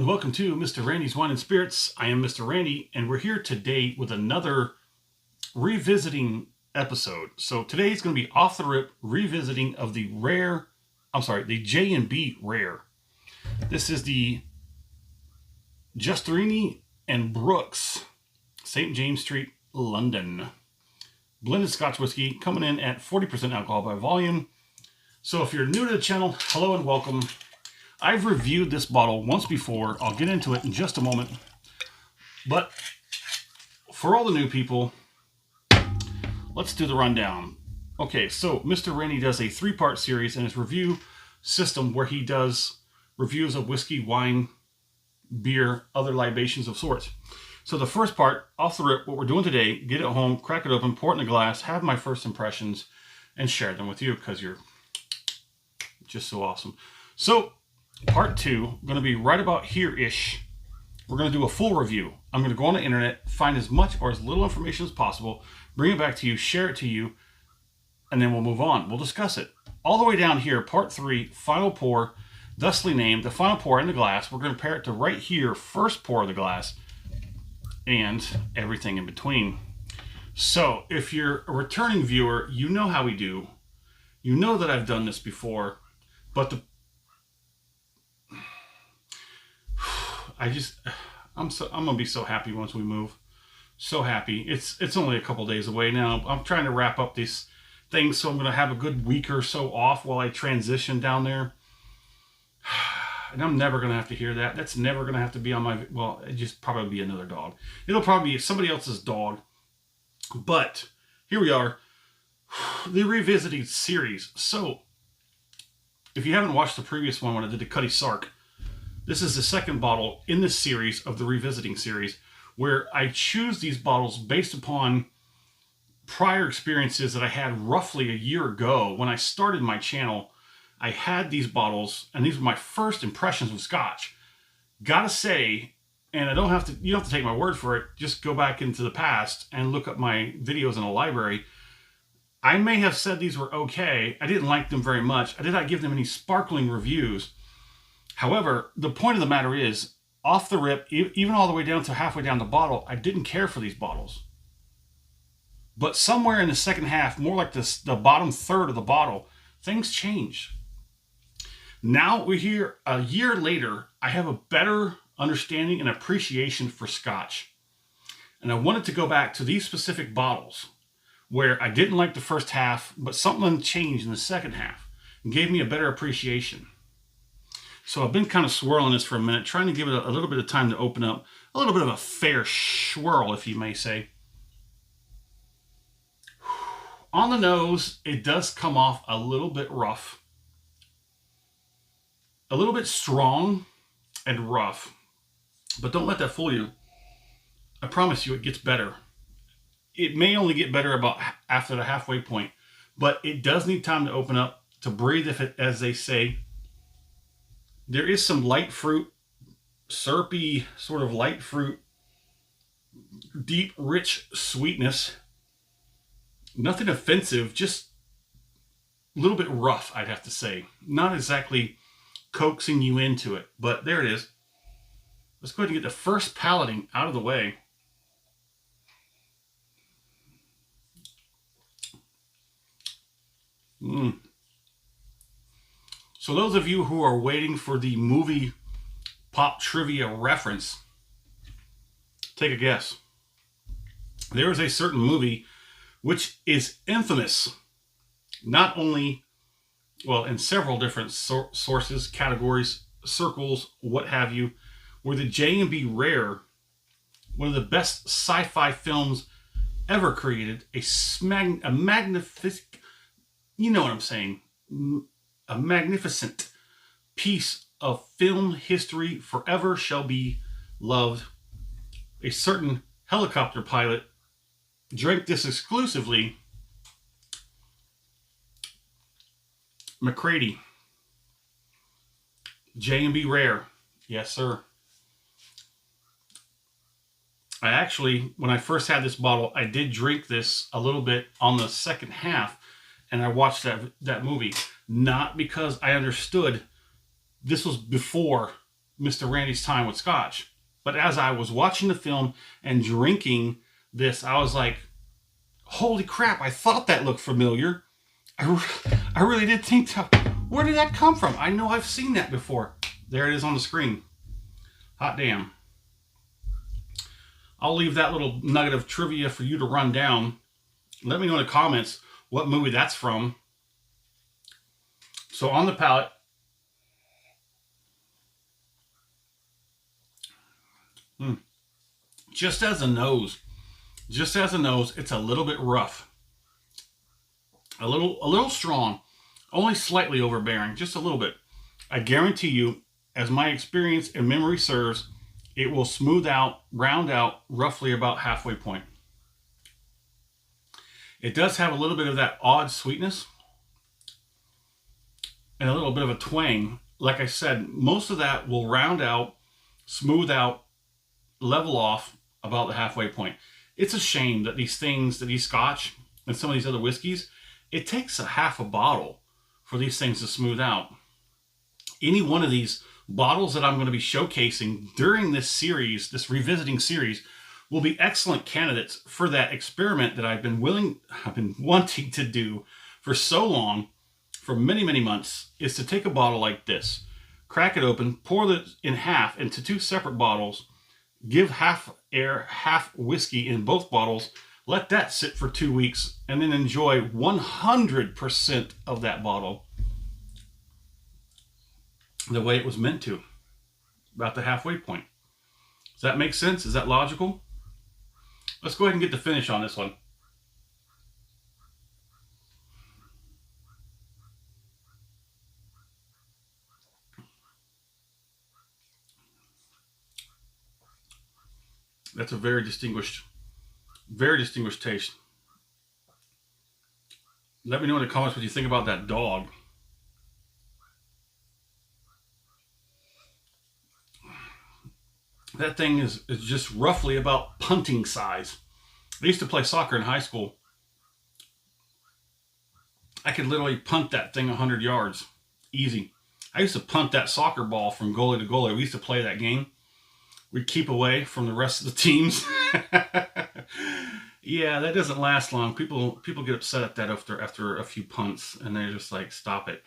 welcome to Mr. Randy's Wine and Spirits. I am Mr. Randy, and we're here today with another revisiting episode. So today is going to be off the rip revisiting of the the J&B Rare. This is the Justerini and Brooks, St. James Street, London. Blended Scotch whiskey coming in at 40% alcohol by volume. So if you're new to the channel, hello and welcome. I've reviewed this bottle once before. I'll get into it in just a moment. But for all the new people, let's do the rundown. Okay, so Mr. Randy does a 3-part series in his review system where he does reviews of whiskey, wine, beer, other libations of sorts. So the first part, off the rip, what we're doing today, get it home, crack it open, pour it in a glass, have my first impressions, and share them with you because you're just so awesome. So part 2, going to be right about here-ish. We're going to do a full review. I'm going to go on the internet, find as much or as little information as possible, bring it back to you, share it to you, and then we'll move on. We'll discuss it. All the way down here, part 3, final pour, thusly named, the final pour in the glass. We're going to compare it to right here, first pour of the glass, and everything in between. So if you're a returning viewer, you know how we do. You know that I've done this before, but I'm gonna be so happy once we move. So happy. It's only a couple days away now. I'm trying to wrap up these things, so I'm gonna have a good week or so off while I transition down there. And I'm never gonna have to hear that. That's never gonna have to be on my, well, it just probably be another dog. It'll probably be somebody else's dog. But here we are, the revisiting series. So if you haven't watched the previous one when I did the Cutty Sark, this is the second bottle in this series of the revisiting series where I choose these bottles based upon prior experiences that I had roughly a year ago. When I started my channel, I had these bottles, and these were my first impressions with Scotch. Gotta say, and you don't have to take my word for it, just go back into the past and look up my videos in a library. I may have said these were okay. I didn't like them very much. I did not give them any sparkling reviews. However, the point of the matter is, off the rip, even all the way down to halfway down the bottle, I didn't care for these bottles. But somewhere in the second half, more like the bottom third of the bottle, things changed. Now we're here a year later, I have a better understanding and appreciation for Scotch. And I wanted to go back to these specific bottles where I didn't like the first half, but something changed in the second half and gave me a better appreciation. So I've been kind of swirling this for a minute, trying to give it a little bit of time to open up. A little bit of a fair swirl, if you may say. On the nose, it does come off a little bit rough. A little bit strong and rough. But don't let that fool you. I promise you it gets better. It may only get better about after the halfway point, but it does need time to open up, to breathe, as they say. There is some light fruit, syrupy sort of light fruit, deep, rich sweetness. Nothing offensive, just a little bit rough, I'd have to say. Not exactly coaxing you into it, but there it is. Let's go ahead and get the first palating out of the way. So those of you who are waiting for the movie pop trivia reference, take a guess. There is a certain movie which is infamous, not only, well, in several different sources, categories, circles, what have you, where the J&B Rare, one of the best sci-fi films ever created, a magnificent, you know what I'm saying, a magnificent piece of film history, forever shall be loved. A certain helicopter pilot drank this exclusively. McCready. J&B Rare. Yes, sir. I actually, when I first had this bottle, I did drink this a little bit on the second half, and I watched that movie. Not because I understood this was before Mr. Randy's Time with Scotch. But as I was watching the film and drinking this, I was like, holy crap, I thought that looked familiar. I really did think, where did that come from? I know I've seen that before. There it is on the screen. Hot damn. I'll leave that little nugget of trivia for you to run down. Let me know in the comments what movie that's from. So on the palate, just as a nose, it's a little bit rough. A little strong, only slightly overbearing, just a little bit. I guarantee you, as my experience and memory serves, it will smooth out, round out, roughly about halfway point. It does have a little bit of that odd sweetness and a little bit of a twang. Like I said, most of that will round out, smooth out, level off about the halfway point. It's a shame that these things, that these Scotch and some of these other whiskeys, it takes a half a bottle for these things to smooth out. Any one of these bottles that I'm going to be showcasing during this series, this revisiting series, will be excellent candidates for that experiment that I've been wanting to do for so long, for many, many months, is to take a bottle like this, crack it open, pour it in half into two separate bottles, give half air, half whiskey in both bottles, let that sit for 2 weeks, and then enjoy 100% of that bottle the way it was meant to, about the halfway point. Does that make sense? Is that logical? Let's go ahead and get the finish on this one. That's a very distinguished taste. Let me know in the comments what you think about that dog. That thing is just roughly about punting size. I used to play soccer in high school. I could literally punt that thing 100 yards. Easy. I used to punt that soccer ball from goalie to goalie. We used to play that game. We'd keep away from the rest of the teams. Yeah, that doesn't last long. People get upset at that after a few punts, and they're just like, stop it.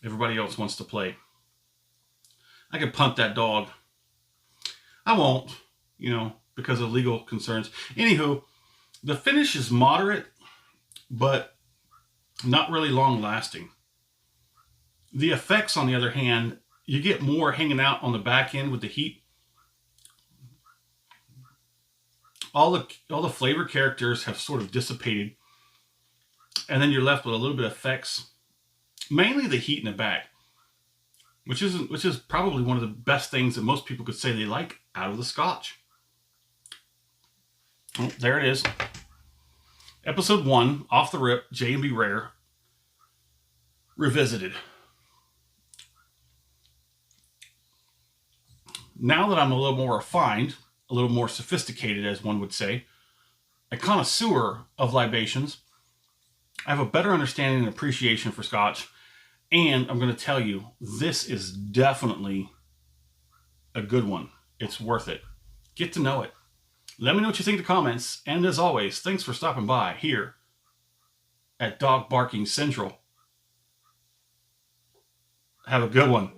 Everybody else wants to play. I could punt that dog. I won't, because of legal concerns. Anywho, the finish is moderate, but not really long lasting. The effects, on the other hand, you get more hanging out on the back end with the heat. All the flavor characters have sort of dissipated, and then you're left with a little bit of effects, mainly the heat in the back, which is probably one of the best things that most people could say they like out of the Scotch. Oh, there it is. Episode 1, off the rip, J&B Rare, revisited. Now that I'm a little more refined, a little more sophisticated, as one would say, a connoisseur of libations, I have a better understanding and appreciation for Scotch, and I'm going to tell you, this is definitely a good one. It's worth it. Get to know it. Let me know what you think in the comments, and as always, thanks for stopping by here at Dog Barking Central. Have a good one.